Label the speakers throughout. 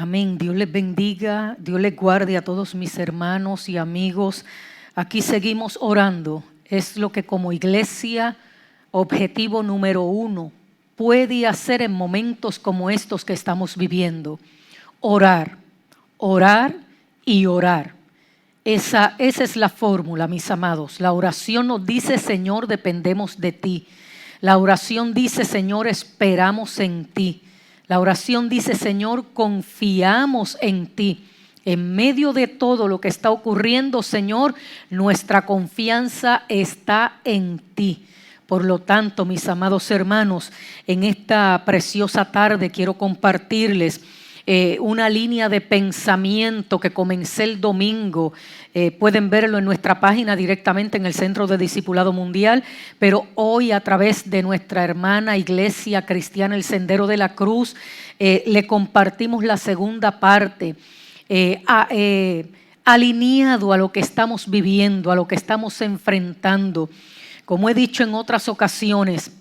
Speaker 1: Amén. Dios les bendiga, Dios les guarde a todos mis hermanos y amigos. Aquí seguimos orando. Es lo que como iglesia, objetivo número 1, puede hacer en momentos como estos que estamos viviendo. Orar, orar y orar. Esa es la fórmula, mis amados. La oración nos dice, Señor, dependemos de ti. La oración dice, Señor, esperamos en ti. La oración dice, Señor, confiamos en ti. En medio de todo lo que está ocurriendo, Señor, nuestra confianza está en ti. Por lo tanto, mis amados hermanos, en esta preciosa tarde quiero compartirles una línea de pensamiento que comencé el domingo. Pueden verlo en nuestra página directamente en el Centro de Discipulado Mundial, pero hoy a través de nuestra hermana Iglesia Cristiana El Sendero de la Cruz le compartimos la segunda parte alineado a lo que estamos viviendo, a lo que estamos enfrentando. Como he dicho en otras ocasiones,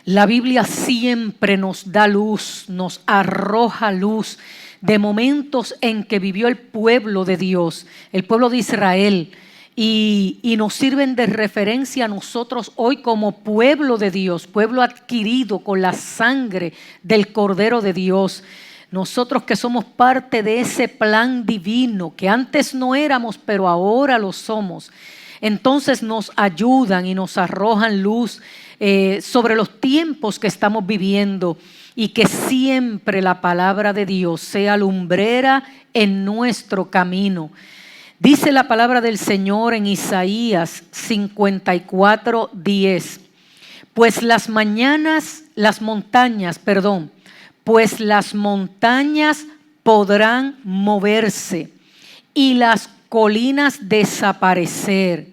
Speaker 1: la Biblia siempre nos da luz, nos arroja luz de momentos en que vivió el pueblo de Dios, el pueblo de Israel, y nos sirven de referencia a nosotros hoy como pueblo de Dios, pueblo adquirido con la sangre del Cordero de Dios. Nosotros que somos parte de ese plan divino, que antes no éramos, pero ahora lo somos. Entonces nos ayudan y nos arrojan luz sobre los tiempos que estamos viviendo, y que siempre la palabra de Dios sea lumbrera en nuestro camino. Dice la palabra del Señor en Isaías 54:10, pues las montañas podrán moverse y las colinas desaparecer,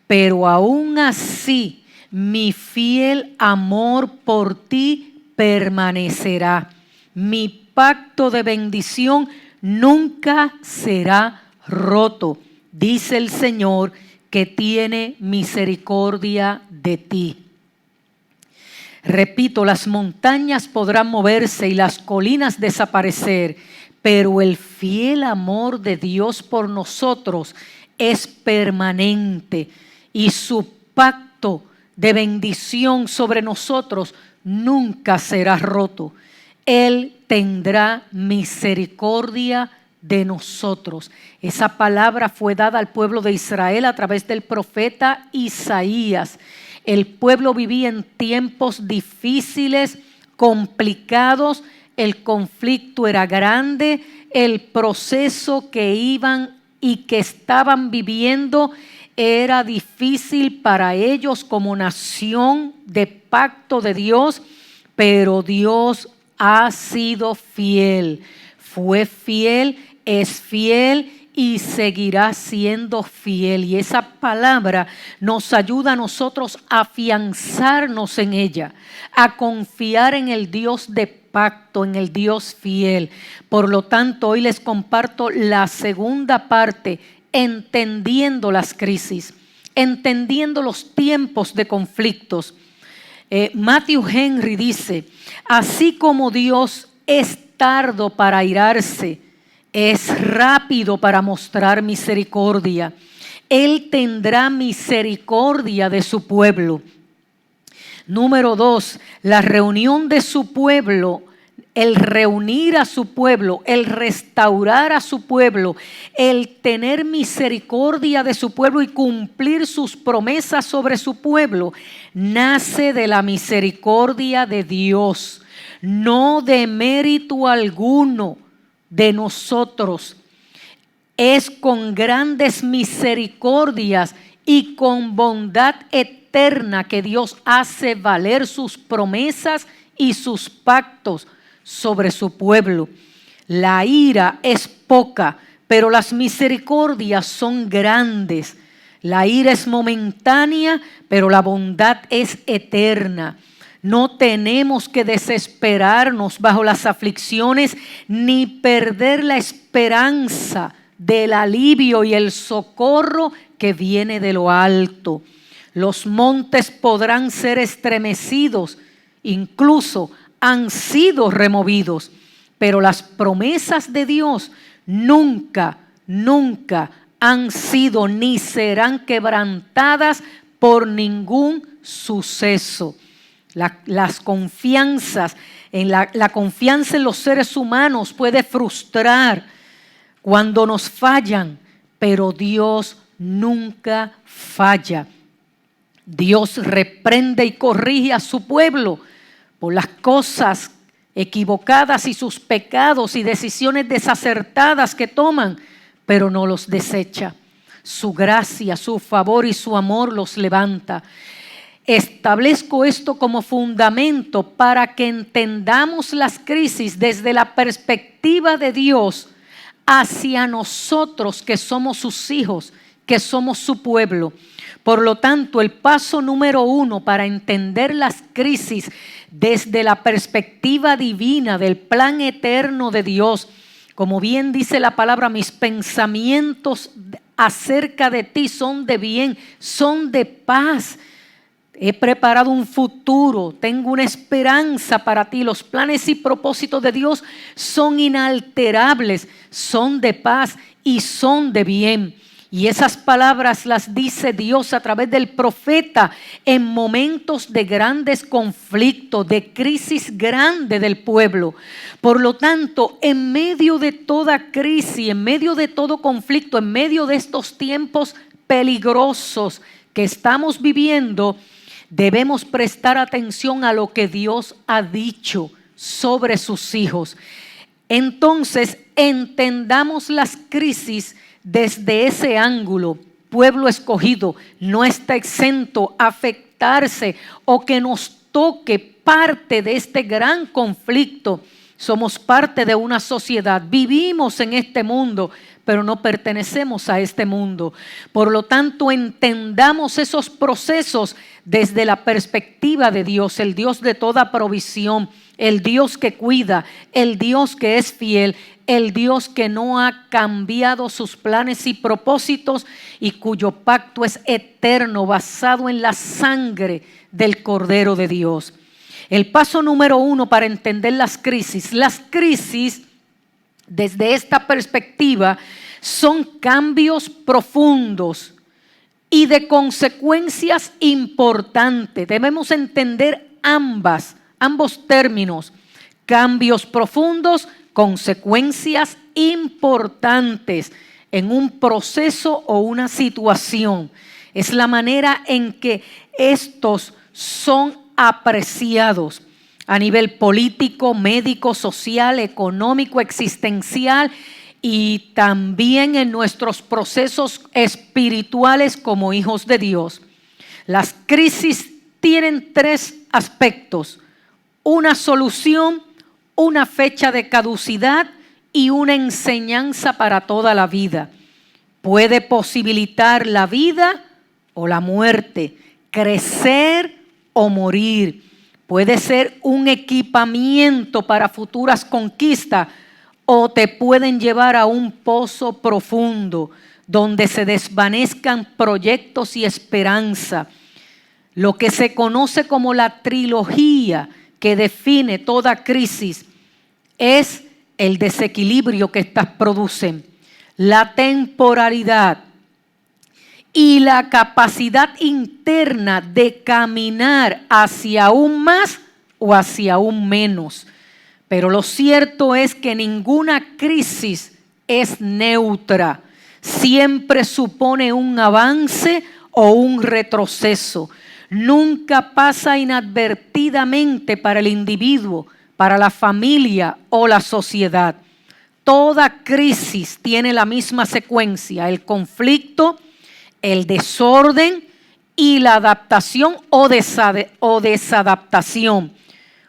Speaker 1: pero aún así mi fiel amor por ti permanecerá. Mi pacto de bendición nunca será roto, dice el Señor, que tiene misericordia de ti. Repito, las montañas podrán moverse y las colinas desaparecer, pero el fiel amor de Dios por nosotros es permanente, y su pacto de bendición sobre nosotros nunca será roto. Él tendrá misericordia de nosotros. Esa palabra fue dada al pueblo de Israel a través del profeta Isaías. El pueblo vivía en tiempos difíciles, complicados, el conflicto era grande, el proceso que iban y que estaban viviendo era difícil para ellos como nación de pacto de Dios, pero Dios ha sido fiel, fue fiel, es fiel y seguirá siendo fiel. Y esa palabra nos ayuda a nosotros a afianzarnos en ella, a confiar en el Dios de pacto, en el Dios fiel. Por lo tanto, hoy les comparto la segunda parte, entendiendo las crisis, entendiendo los tiempos de conflictos. Matthew Henry dice, así como Dios es tardo para airarse, es rápido para mostrar misericordia. Él tendrá misericordia de su pueblo. Número 2, la reunión de su pueblo, el reunir a su pueblo, el restaurar a su pueblo, el tener misericordia de su pueblo y cumplir sus promesas sobre su pueblo, nace de la misericordia de Dios, no de mérito alguno de nosotros. Es con grandes misericordias y con bondad eterna que Dios hace valer sus promesas y sus pactos sobre su pueblo. La ira es poca, pero las misericordias son grandes. La ira es momentánea, pero la bondad es eterna. No tenemos que desesperarnos bajo las aflicciones ni perder la esperanza del alivio y el socorro que viene de lo alto. Los montes podrán ser estremecidos, incluso han sido removidos, pero las promesas de Dios nunca han sido ni serán quebrantadas por ningún suceso. Las confianzas, la confianza en los seres humanos puede frustrar cuando nos fallan, pero Dios nunca falla. Dios reprende y corrige a su pueblo por las cosas equivocadas y sus pecados y decisiones desacertadas que toman, pero no los desecha. Su gracia, su favor y su amor los levanta. Establezco esto como fundamento para que entendamos las crisis desde la perspectiva de Dios hacia nosotros que somos sus hijos, que somos su pueblo. Por lo tanto, el paso número 1 para entender las crisis desde la perspectiva divina del plan eterno de Dios, como bien dice la palabra, mis pensamientos acerca de ti son de bien, son de paz. He preparado un futuro, tengo una esperanza para ti. Los planes y propósitos de Dios son inalterables, son de paz y son de bien. Y esas palabras las dice Dios a través del profeta en momentos de grandes conflictos, de crisis grande del pueblo. Por lo tanto, en medio de toda crisis, en medio de todo conflicto, en medio de estos tiempos peligrosos que estamos viviendo, debemos prestar atención a lo que Dios ha dicho sobre sus hijos. Entonces, entendamos las crisis desde ese ángulo. Pueblo escogido no está exento a afectarse o que nos toque parte de este gran conflicto. Somos parte de una sociedad, vivimos en este mundo, pero no pertenecemos a este mundo. Por lo tanto, entendamos esos procesos desde la perspectiva de Dios, el Dios de toda provisión, el Dios que cuida, el Dios que es fiel, el Dios que no ha cambiado sus planes y propósitos y cuyo pacto es eterno, basado en la sangre del Cordero de Dios. El paso número 1 para entender las crisis desde esta perspectiva son cambios profundos y de consecuencias importantes. Debemos entender ambos términos, cambios profundos, consecuencias importantes en un proceso o una situación. Es la manera en que estos son apreciados a nivel político, médico, social, económico, existencial y también en nuestros procesos espirituales como hijos de Dios. Las crisis tienen 3 aspectos: una solución, una fecha de caducidad y una enseñanza para toda la vida. Puede posibilitar la vida o la muerte, crecer o morir. Puede ser un equipamiento para futuras conquistas o te pueden llevar a un pozo profundo donde se desvanezcan proyectos y esperanza. Lo que se conoce como la trilogía que define toda crisis es el desequilibrio que estas producen, la temporalidad y la capacidad interna de caminar hacia un más o hacia un menos. Pero lo cierto es que ninguna crisis es neutra. Siempre supone un avance o un retroceso. Nunca pasa inadvertidamente para el individuo, para la familia o la sociedad. Toda crisis tiene la misma secuencia: el conflicto, el desorden y la adaptación o desadaptación.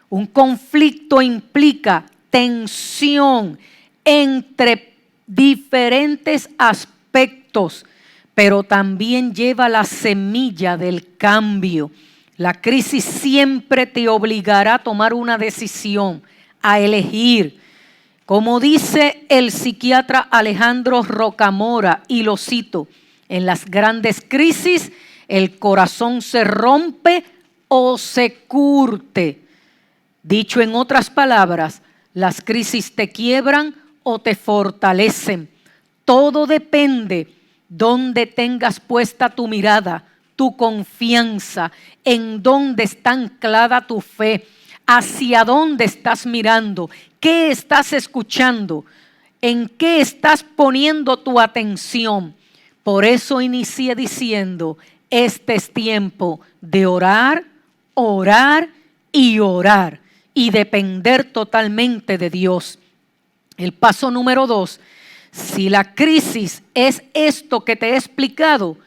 Speaker 1: Un conflicto implica tensión entre diferentes aspectos, pero también lleva la semilla del cambio. La crisis siempre te obligará a tomar una decisión, a elegir. Como dice el psiquiatra Alejandro Rocamora, y lo cito: en las grandes crisis el corazón se rompe o se curte. Dicho en otras palabras, Las crisis te quiebran o te fortalecen. Todo depende dónde tengas puesta tu mirada, tu confianza, en dónde está anclada tu fe, hacia dónde estás mirando, qué estás escuchando, en qué estás poniendo tu atención. Por eso inicié diciendo, este es tiempo de orar, orar y orar y depender totalmente de Dios. El paso número 2, si la crisis es esto que te he explicado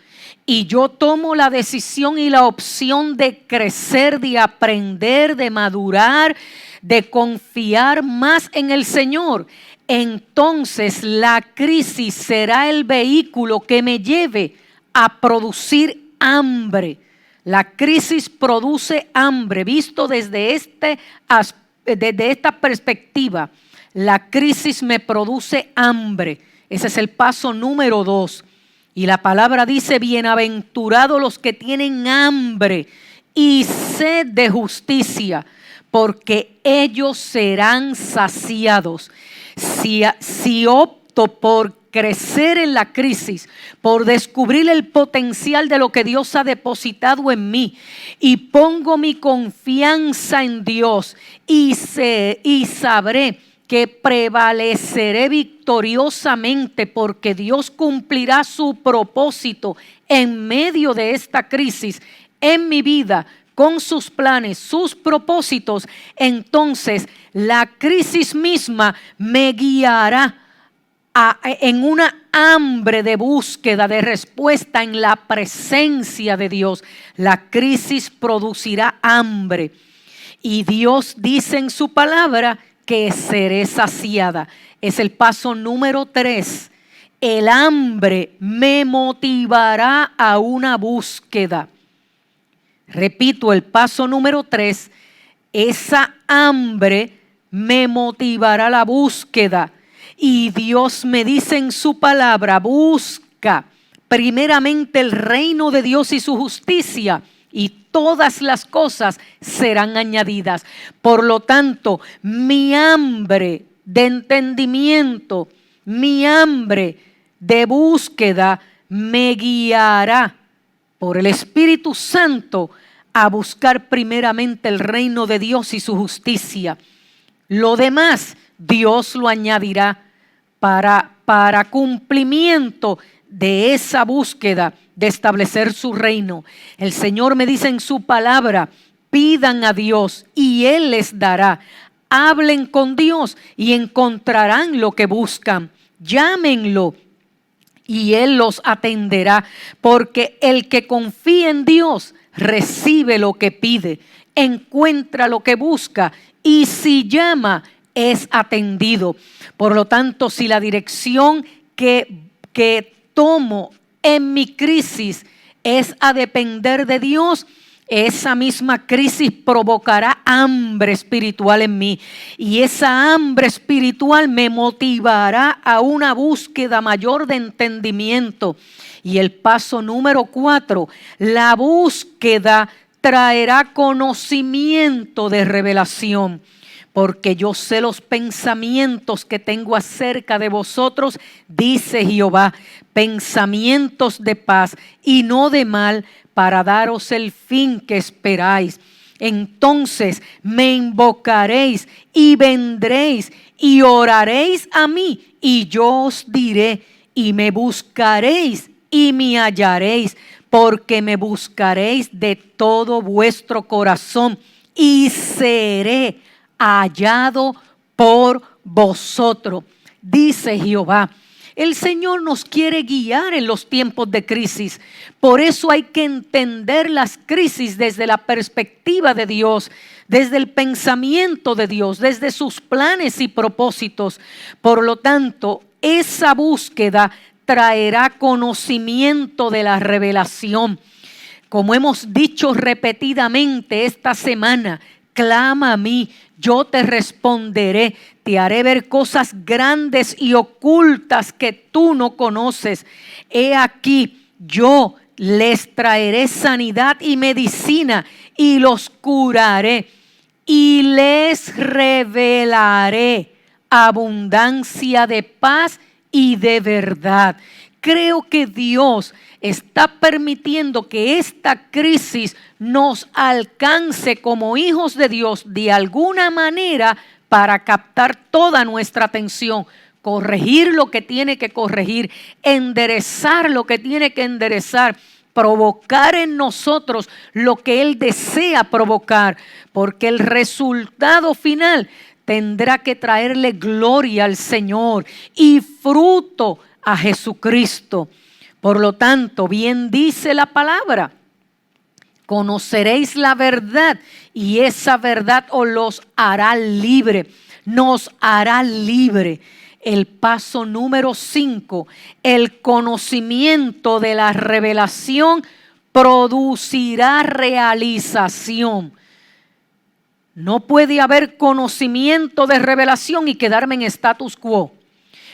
Speaker 1: y yo tomo la decisión y la opción de crecer, de aprender, de madurar, de confiar más en el Señor, entonces la crisis será el vehículo que me lleve a producir hambre. La crisis produce hambre, visto desde esta perspectiva. La crisis me produce hambre. Ese es el paso número 2. Y la palabra dice, bienaventurados los que tienen hambre y sed de justicia, porque ellos serán saciados. Si opto por crecer en la crisis, por descubrir el potencial de lo que Dios ha depositado en mí y pongo mi confianza en Dios y sabré que prevaleceré victoriosamente porque Dios cumplirá su propósito en medio de esta crisis en mi vida, con sus planes, sus propósitos, entonces la crisis misma me guiará en una hambre de búsqueda, de respuesta en la presencia de Dios. La crisis producirá hambre y Dios dice en su palabra que seré saciada. Es el paso número 3. El hambre me motivará a una búsqueda. Repito, el paso número 3, esa hambre me motivará a la búsqueda. Y Dios me dice en su palabra, busca primeramente el reino de Dios y su justicia, y todas las cosas serán añadidas. Por lo tanto, mi hambre de entendimiento, mi hambre de búsqueda me guiará por el Espíritu Santo a buscar primeramente el reino de Dios y su justicia. Lo demás, Dios lo añadirá para cumplimiento de esa búsqueda de establecer su reino. El Señor me dice en su palabra, pidan a Dios y Él les dará. Hablen con Dios y encontrarán lo que buscan. Llámenlo y Él los atenderá, porque el que confía en Dios recibe lo que pide, encuentra lo que busca y si llama es atendido. Por lo tanto, si la dirección que tomo en mi crisis es a depender de Dios, esa misma crisis provocará hambre espiritual en mí y esa hambre espiritual me motivará a una búsqueda mayor de entendimiento. Y el paso número 4, la búsqueda traerá conocimiento de revelación. Porque yo sé los pensamientos que tengo acerca de vosotros, dice Jehová, pensamientos de paz y no de mal, para daros el fin que esperáis. Entonces me invocaréis y vendréis y oraréis a mí y yo os diré, y me buscaréis y me hallaréis, porque me buscaréis de todo vuestro corazón y seré hallado por vosotros, dice Jehová. El Señor nos quiere guiar en los tiempos de crisis. Por eso hay que entender las crisis desde la perspectiva de Dios, desde el pensamiento de Dios, desde sus planes y propósitos. Por lo tanto, esa búsqueda traerá conocimiento de la revelación. Como hemos dicho repetidamente esta semana, clama a mí, yo te responderé, te haré ver cosas grandes y ocultas que tú no conoces. He aquí, yo les traeré sanidad y medicina y los curaré. y les revelaré abundancia de paz y de verdad. Creo que Dios está permitiendo que esta crisis nos alcance como hijos de Dios de alguna manera para captar toda nuestra atención, corregir lo que tiene que corregir, enderezar lo que tiene que enderezar, provocar en nosotros lo que Él desea provocar, porque el resultado final tendrá que traerle gloria al Señor y fruto a Jesucristo. Por lo tanto, bien dice la palabra, conoceréis la verdad y esa verdad os los hará libre, nos hará libre. El paso número 5, el conocimiento de la revelación producirá realización. No puede haber conocimiento de revelación y quedarme en status quo.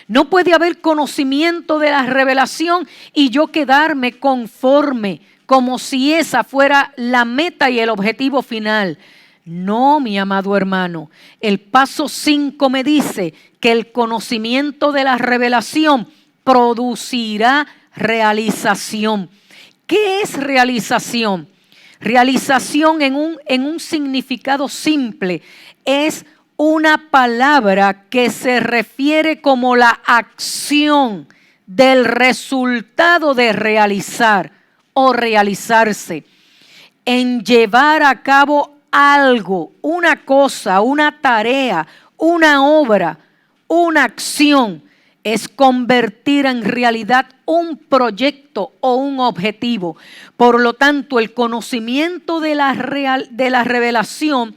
Speaker 1: No puede haber conocimiento de la revelación y yo quedarme conforme, como si esa fuera la meta y el objetivo final. No, mi amado hermano. El paso 5 me dice que el conocimiento de la revelación producirá realización. ¿Qué es realización? Realización en un significado simple es una palabra que se refiere como la acción del resultado de realizar o realizarse, en llevar a cabo algo, una cosa, una tarea, una obra, una acción, es convertir en realidad un proyecto o un objetivo. Por lo tanto, el conocimiento de la revelación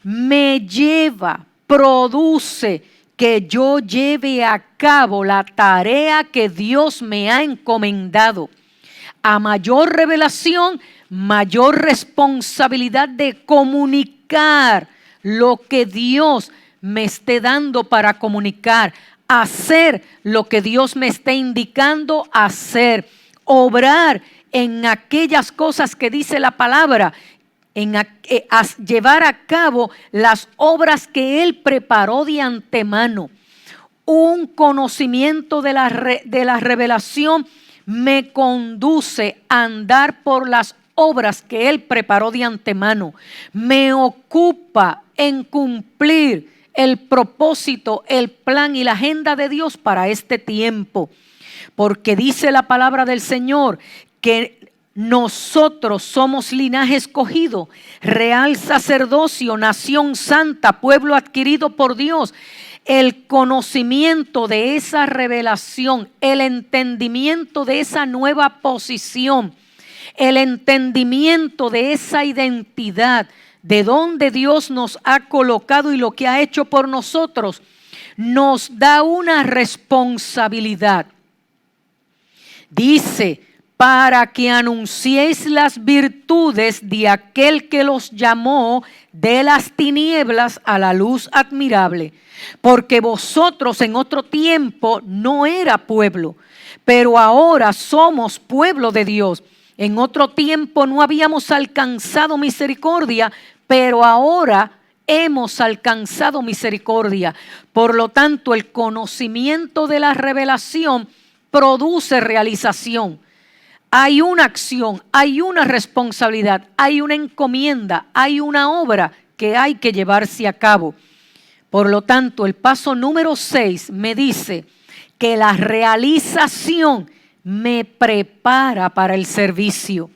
Speaker 1: me lleva, produce que yo lleve a cabo la tarea que Dios me ha encomendado. A mayor revelación, mayor responsabilidad de comunicar lo que Dios me esté dando para comunicar, hacer lo que Dios me esté indicando hacer, obrar en aquellas cosas que dice la palabra, llevar a cabo las obras que Él preparó de antemano. Un conocimiento de la revelación me conduce a andar por las obras que Él preparó de antemano. Me ocupa en cumplir el propósito, el plan y la agenda de Dios para este tiempo. Porque dice la palabra del Señor que nosotros somos linaje escogido, real sacerdocio, nación santa, pueblo adquirido por Dios. El conocimiento de esa revelación, el entendimiento de esa nueva posición, el entendimiento de esa identidad, de dónde Dios nos ha colocado y lo que ha hecho por nosotros, nos da una responsabilidad. Dice, para que anunciéis las virtudes de aquel que los llamó de las tinieblas a la luz admirable. Porque vosotros en otro tiempo no era pueblo, pero ahora somos pueblo de Dios. En otro tiempo no habíamos alcanzado misericordia, pero ahora hemos alcanzado misericordia. Por lo tanto, el conocimiento de la revelación produce realización. Hay una acción, hay una responsabilidad, hay una encomienda, hay una obra que hay que llevarse a cabo. Por lo tanto, el paso número 6 me dice que la realización me prepara para el servicio.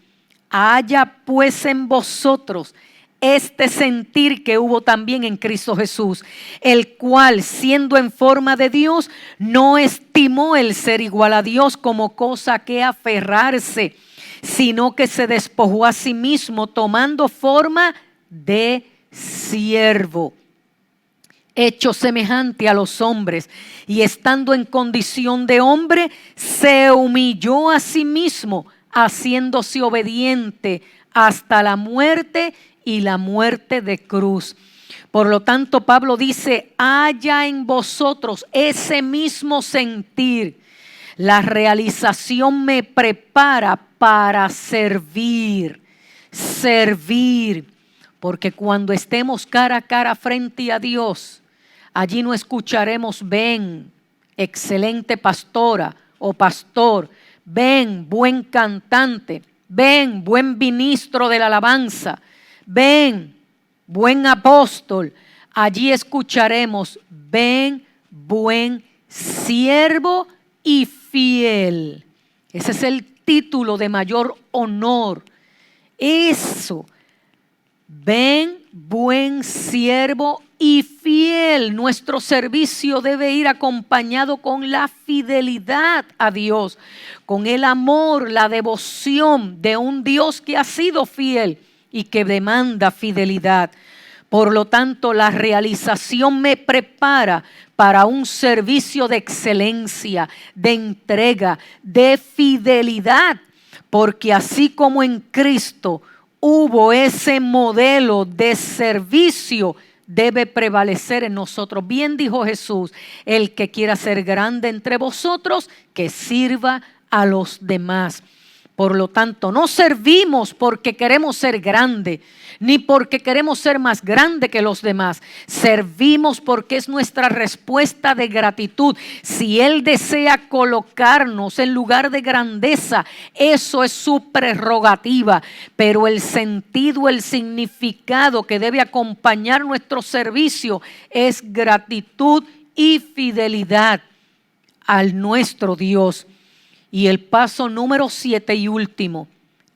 Speaker 1: Haya pues en vosotros este sentir que hubo también en Cristo Jesús, el cual, siendo en forma de Dios, no estimó el ser igual a Dios como cosa que aferrarse, sino que se despojó a sí mismo, tomando forma de siervo, hecho semejante a los hombres, y estando en condición de hombre, se humilló a sí mismo, haciéndose obediente hasta la muerte y la muerte de cruz. Por lo tanto, Pablo dice, haya en vosotros ese mismo sentir. La realización me prepara para servir. porque cuando estemos cara a cara frente a Dios, allí no escucharemos: ven, excelente pastora o pastor, ven, buen cantante, ven, buen ministro de la alabanza, ven, buen apóstol. Allí escucharemos: ven, buen siervo y fiel. Ese es el título de mayor honor. Eso. Ven, buen siervo y fiel. Nuestro servicio debe ir acompañado con la fidelidad a Dios, con el amor, la devoción de un Dios que ha sido fiel y que demanda fidelidad. Por lo tanto, la realización me prepara para un servicio de excelencia, de entrega, de fidelidad, porque así como en Cristo hubo ese modelo de servicio, debe prevalecer en nosotros. Bien dijo Jesús: el que quiera ser grande entre vosotros, que sirva a los demás. Por lo tanto, no servimos porque queremos ser grandes, ni porque queremos ser más grande que los demás. Servimos porque es nuestra respuesta de gratitud. Si Él desea colocarnos en lugar de grandeza, eso es su prerrogativa. Pero el sentido, el significado que debe acompañar nuestro servicio es gratitud y fidelidad al nuestro Dios. Y el paso número 7 y último: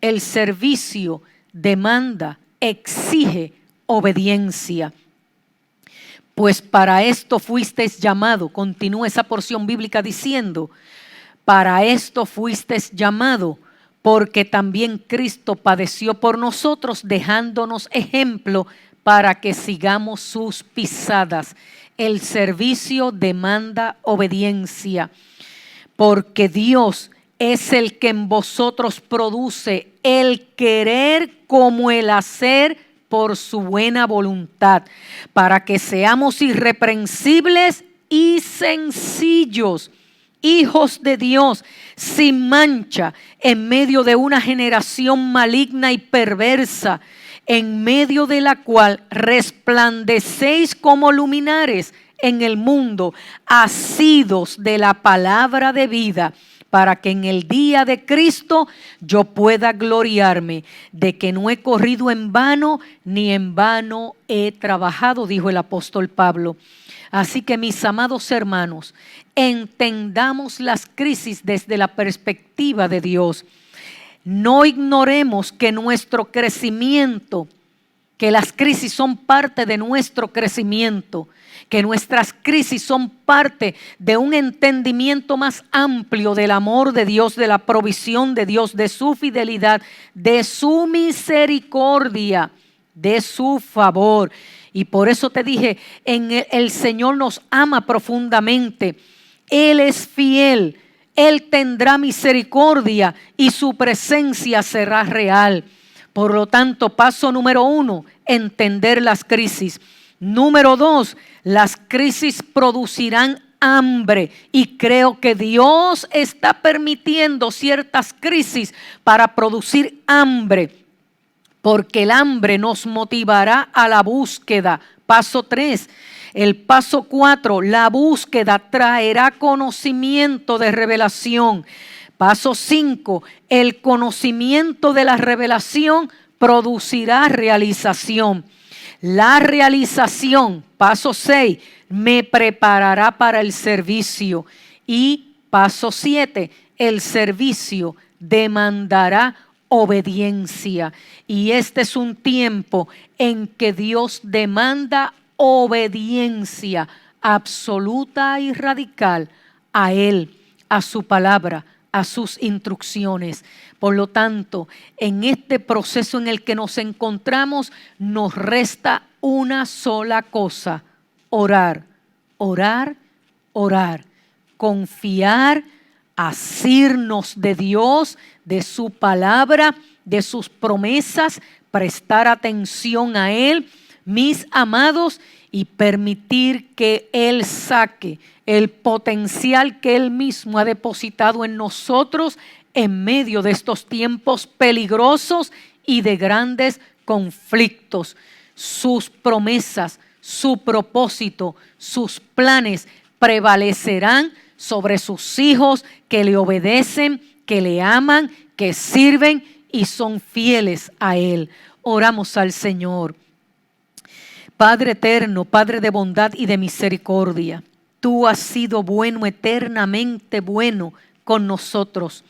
Speaker 1: el servicio demanda, exige obediencia. Pues para esto fuisteis llamado, continúa esa porción bíblica diciendo: para esto fuisteis llamado, porque también Cristo padeció por nosotros, dejándonos ejemplo para que sigamos sus pisadas. El servicio demanda obediencia, porque Dios es el que en vosotros produce el querer como el hacer por su buena voluntad, para que seamos irreprensibles y sencillos, hijos de Dios, sin mancha, en medio de una generación maligna y perversa, en medio de la cual resplandecéis como luminares en el mundo, asidos de la palabra de vida, para que en el día de Cristo yo pueda gloriarme de que no he corrido en vano, ni en vano he trabajado, dijo el apóstol Pablo. Así que, mis amados hermanos, entendamos las crisis desde la perspectiva de Dios. No ignoremos que nuestro crecimiento, que las crisis son parte de nuestro crecimiento, que nuestras crisis son parte de un entendimiento más amplio del amor de Dios, de la provisión de Dios, de su fidelidad, de su misericordia, de su favor. Y por eso te dije, el Señor nos ama profundamente. Él es fiel, Él tendrá misericordia y su presencia será real. Por lo tanto, paso número 1, entender las crisis. Número 2, las crisis producirán hambre, y creo que Dios está permitiendo ciertas crisis para producir hambre, porque el hambre nos motivará a la búsqueda. Paso 3. El paso 4, la búsqueda traerá conocimiento de revelación. Paso 5, el conocimiento de la revelación producirá realización. La realización, paso 6, me preparará para el servicio. Y paso 7, el servicio demandará obediencia. Y este es un tiempo en que Dios demanda obediencia absoluta y radical a Él, a su palabra, a sus instrucciones. Por lo tanto, en este proceso en el que nos encontramos, nos resta una sola cosa: orar, orar, orar, confiar, asirnos de Dios, de su palabra, de sus promesas, prestar atención a Él, mis amados, y permitir que Él saque el potencial que Él mismo ha depositado en nosotros en medio de estos tiempos peligrosos y de grandes conflictos. sus promesas, su propósito, sus planes prevalecerán sobre sus hijos que le obedecen, que le aman, que sirven y son fieles a Él. Oramos al Señor. Padre eterno, Padre de bondad y de misericordia, tú has sido bueno, eternamente bueno con nosotros.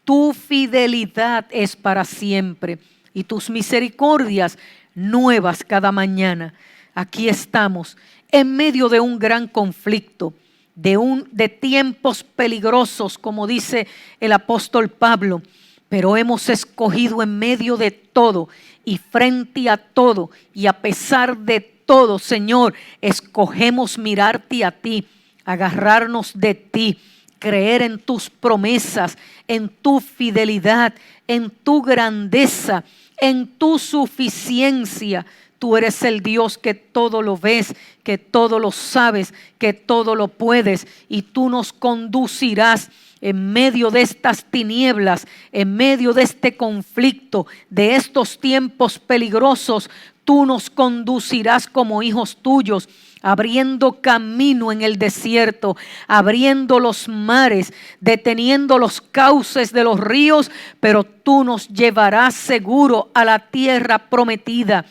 Speaker 1: Tu fidelidad es para siempre y tus misericordias nuevas cada mañana. Aquí estamos en medio de un gran conflicto, de tiempos peligrosos, como dice el apóstol Pablo, pero hemos escogido en medio de todo y frente a todo y a pesar de todo, Señor, escogemos mirarte a ti, agarrarnos de ti, creer en tus promesas, en tu fidelidad, en tu grandeza, en tu suficiencia. Tú eres el Dios que todo lo ves, que todo lo sabes, que todo lo puedes, y tú nos conducirás en medio de estas tinieblas, en medio de este conflicto, de estos tiempos peligrosos. Tú nos conducirás como hijos tuyos, abriendo camino en el desierto, abriendo los mares, deteniendo los cauces de los ríos, pero tú nos llevarás seguro a la tierra prometida.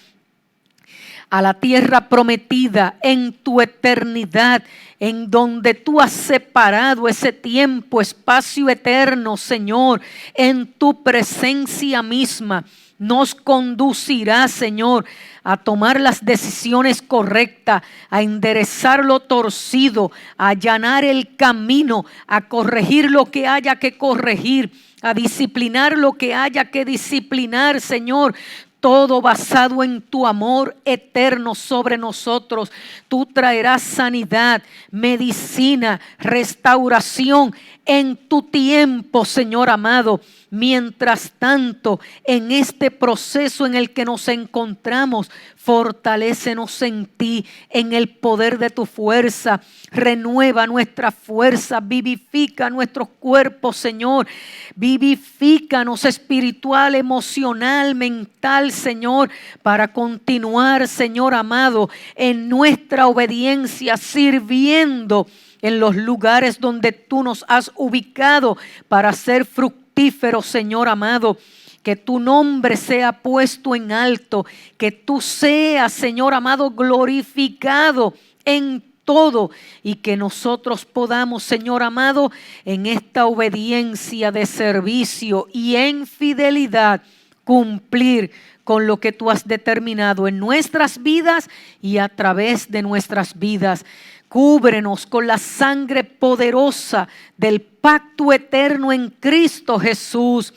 Speaker 1: A la tierra prometida en tu eternidad, en donde tú has separado ese tiempo, espacio eterno, Señor, en tu presencia misma. Nos conducirá, Señor, a tomar las decisiones correctas, a enderezar lo torcido, a allanar el camino, a corregir lo que haya que corregir, a disciplinar lo que haya que disciplinar, Señor. Todo basado en tu amor eterno sobre nosotros. Tú traerás sanidad, medicina, restauración en tu tiempo, Señor amado. Mientras tanto, en este proceso en el que nos encontramos, fortalécenos en ti, en el poder de tu fuerza. Renueva nuestra fuerza, vivifica nuestros cuerpos, Señor. Vivifícanos espiritual, emocional, mental, Señor, para continuar, Señor amado, en nuestra obediencia, sirviendo en los lugares donde tú nos has ubicado para ser fructíferos, Señor amado. Que tu nombre sea puesto en alto, que tú seas, Señor amado, glorificado en todo y que nosotros podamos, Señor amado, en esta obediencia de servicio y en fidelidad cumplir con lo que tú has determinado en nuestras vidas y a través de nuestras vidas. Cúbrenos con la sangre poderosa del pacto eterno en Cristo Jesús.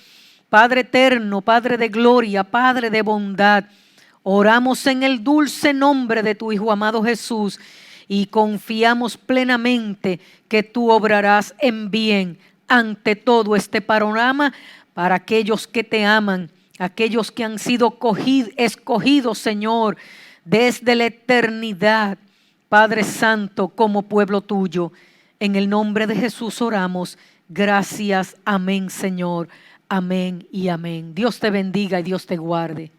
Speaker 1: Padre eterno, Padre de gloria, Padre de bondad, oramos en el dulce nombre de tu Hijo amado Jesús y confiamos plenamente que tú obrarás en bien ante todo este panorama para aquellos que te aman, aquellos que han sido escogidos, Señor, desde la eternidad, Padre Santo, como pueblo tuyo. En el nombre de Jesús oramos. Gracias. Amén, Señor. Amén y amén. Dios te bendiga y Dios te guarde.